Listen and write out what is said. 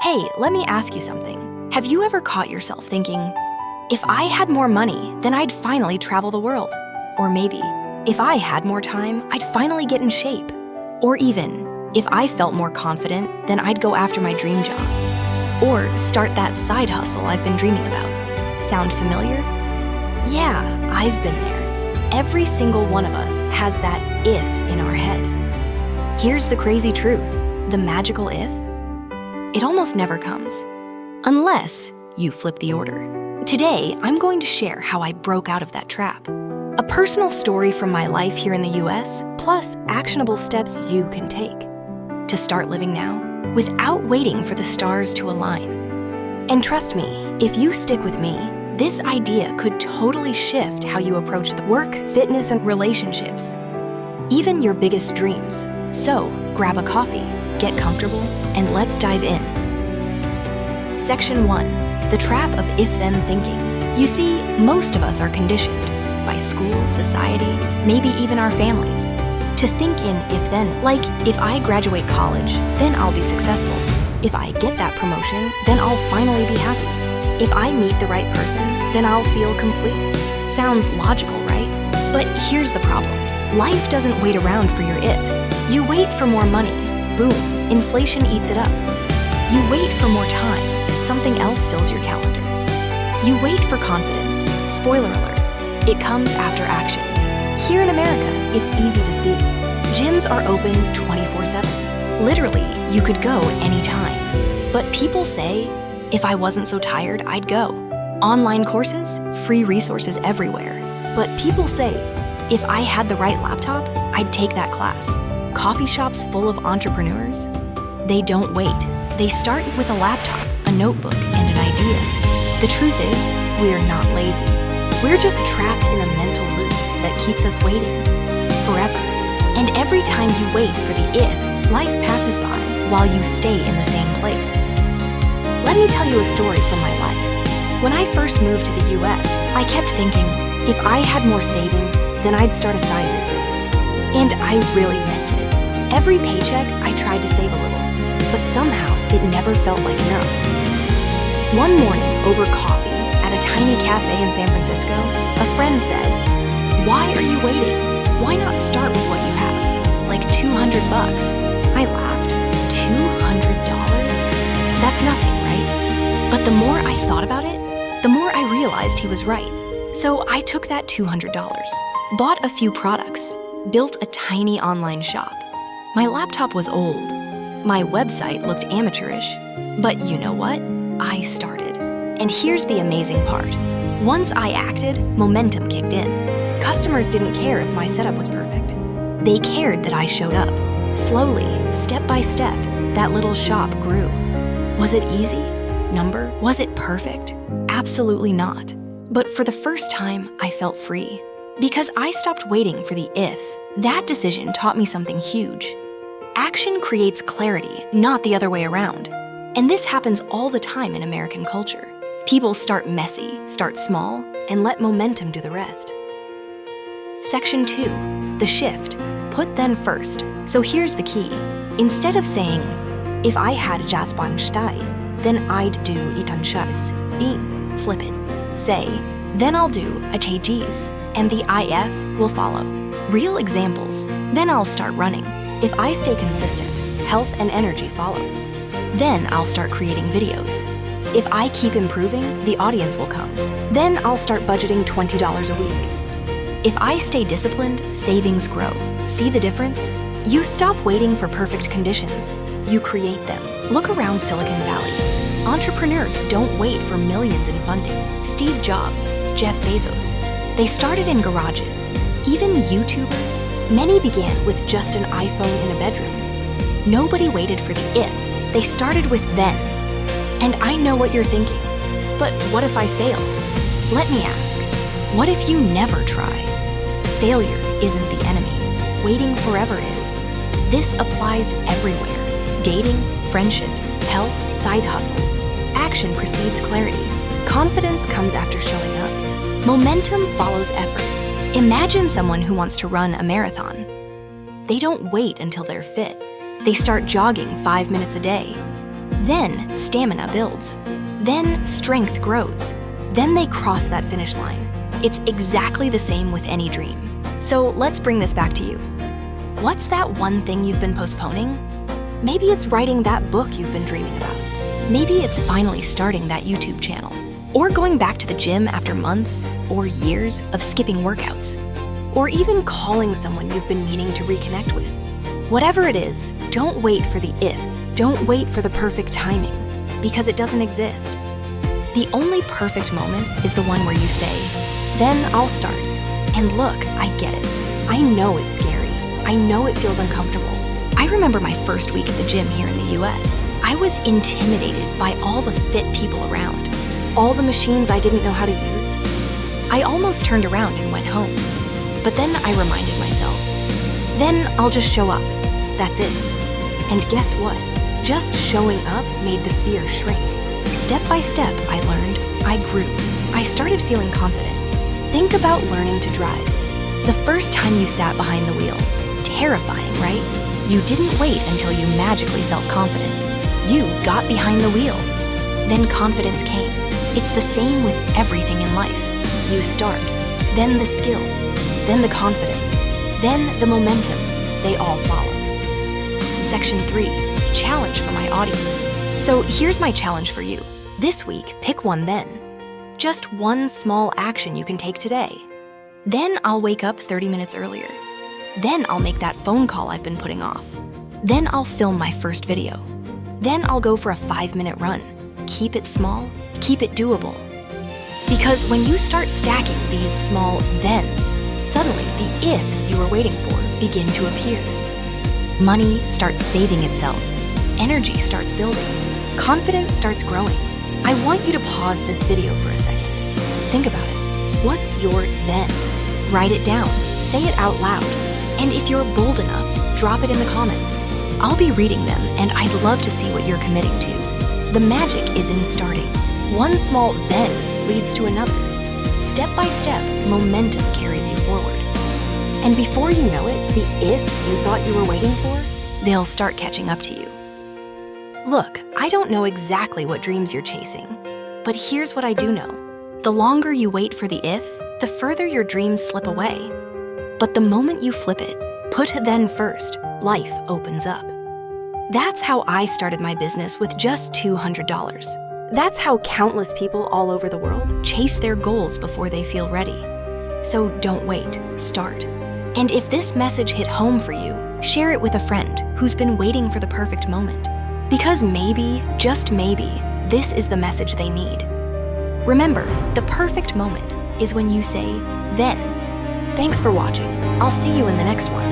Hey, let me ask you something. Have you ever caught yourself thinking, if I had more money, then I'd finally travel the world? Or maybe, if I had more time, I'd finally get in shape. Or even, if I felt more confident, then I'd go after my dream job. Or start that side hustle I've been dreaming about. Sound familiar? Yeah, I've been there. Every single one of us has that if in our head. Here's the crazy truth. The magical if? It almost never comes. Unless you flip the order. Today, I'm going to share how I broke out of that trap. A personal story from my life here in the US, plus actionable steps you can take to start living now without waiting for the stars to align. And trust me, if you stick with me, this idea could totally shift how you approach the work, fitness, and relationships, even your biggest dreams. So, grab a coffee, get comfortable, and let's dive in. Section 1. The trap of if-then thinking. You see, most of us are conditioned by school, society, maybe even our families, to think in if-then, like, if I graduate college, then I'll be successful. If I get that promotion, then I'll finally be happy. If I meet the right person, then I'll feel complete. Sounds logical, right? But here's the problem. Life doesn't wait around for your ifs. You wait for more money. Boom, inflation eats it up. You wait for more time. Something else fills your calendar. You wait for confidence. Spoiler alert, it comes after action. Here in America, it's easy to see. Gyms are open 24/7. Literally, you could go anytime. But people say, if I wasn't so tired, I'd go. Online courses, free resources everywhere. But people say, if I had the right laptop, I'd take that class. Coffee shops full of entrepreneurs? They don't wait. They start with a laptop, a notebook, and an idea. The truth is, we're not lazy. We're just trapped in a mental loop that keeps us waiting forever. And every time you wait for the if, life passes by while you stay in the same place. Let me tell you a story from my life. When I first moved to the US, I kept thinking, if I had more savings, then I'd start a side business. And I really meant it. Every paycheck, I tried to save a little, but somehow it never felt like enough. One morning, over coffee, at a tiny cafe in San Francisco, a friend said, "Why are you waiting? Why not start with what you have? Like $200. I laughed. $200? That's nothing, right? But the more I thought about it, the more I realized he was right. So I took that $200, bought a few products, built a tiny online shop. My laptop was old. My website looked amateurish. But you know what? I started. And here's the amazing part. Once I acted, momentum kicked in. Customers didn't care if my setup was perfect. They cared that I showed up. Slowly, step by step, that little shop grew. Was it easy? Was it perfect? Absolutely not. But for the first time, I felt free. Because I stopped waiting for the if. That decision taught me something huge. Action creates clarity, not the other way around. And this happens all the time in American culture. People start messy, start small, and let momentum do the rest. Section 2, the shift. Put then first. So here's the key. Instead of saying, if I had jaspanstai, then I'd do itanshais. Flip it. Say, then I'll do a tejis, and the IF will follow. Real examples. Then I'll start running. If I stay consistent, health and energy follow. Then I'll start creating videos. If I keep improving, the audience will come. Then I'll start budgeting $20 a week. If I stay disciplined, savings grow. See the difference? You stop waiting for perfect conditions. You create them. Look around Silicon Valley. Entrepreneurs don't wait for millions in funding. Steve Jobs, Jeff Bezos. They started in garages. Even YouTubers, many began with just an iPhone in a bedroom. Nobody waited for the if. They started with then. And I know what you're thinking. But what if I fail? Let me ask, what if you never try? Failure isn't the enemy. Waiting forever is. This applies everywhere. Dating, friendships, health, side hustles. Action precedes clarity. Confidence comes after showing up. Momentum follows effort. Imagine someone who wants to run a marathon. They don't wait until they're fit. They start jogging 5 minutes a day. Then stamina builds. Then strength grows. Then they cross that finish line. It's exactly the same with any dream. So let's bring this back to you. What's that one thing you've been postponing? Maybe it's writing that book you've been dreaming about. Maybe it's finally starting that YouTube channel. Or going back to the gym after months or years of skipping workouts. Or even calling someone you've been meaning to reconnect with. Whatever it is, don't wait for the if. Don't wait for the perfect timing, because it doesn't exist. The only perfect moment is the one where you say, then I'll start. And look, I get it. I know it's scary. I know it feels uncomfortable. I remember my first week at the gym here in the US. I was intimidated by all the fit people around, all the machines I didn't know how to use. I almost turned around and went home. But then I reminded myself, then I'll just show up. That's it. And guess what? Just showing up made the fear shrink. Step by step, I learned, I grew. I started feeling confident. Think about learning to drive. The first time you sat behind the wheel. Terrifying, right? You didn't wait until you magically felt confident. You got behind the wheel. Then confidence came. It's the same with everything in life. You start, then the skill, then the confidence, then the momentum. They all follow. Section 3, challenge for my audience. So here's my challenge for you. This week, pick one then. Just one small action you can take today. Then I'll wake up 30 minutes earlier. Then I'll make that phone call I've been putting off. Then I'll film my first video. Then I'll go for a 5-minute run. Keep it small, keep it doable. Because when you start stacking these small thens, suddenly the ifs you were waiting for begin to appear. Money starts saving itself. Energy starts building. Confidence starts growing. I want you to pause this video for a second. Think about it. What's your then? Write it down. Say it out loud. And if you're bold enough, drop it in the comments. I'll be reading them, and I'd love to see what you're committing to. The magic is in starting. One small then leads to another. Step by step, momentum carries you forward. And before you know it, the ifs you thought you were waiting for, they'll start catching up to you. Look, I don't know exactly what dreams you're chasing, but here's what I do know. The longer you wait for the if, the further your dreams slip away. But the moment you flip it, put then first, life opens up. That's how I started my business with just $200. That's how countless people all over the world chase their goals before they feel ready. So don't wait, start. And if this message hit home for you, share it with a friend who's been waiting for the perfect moment. Because maybe, just maybe, this is the message they need. Remember, the perfect moment is when you say, then. Thanks for watching. I'll see you in the next one.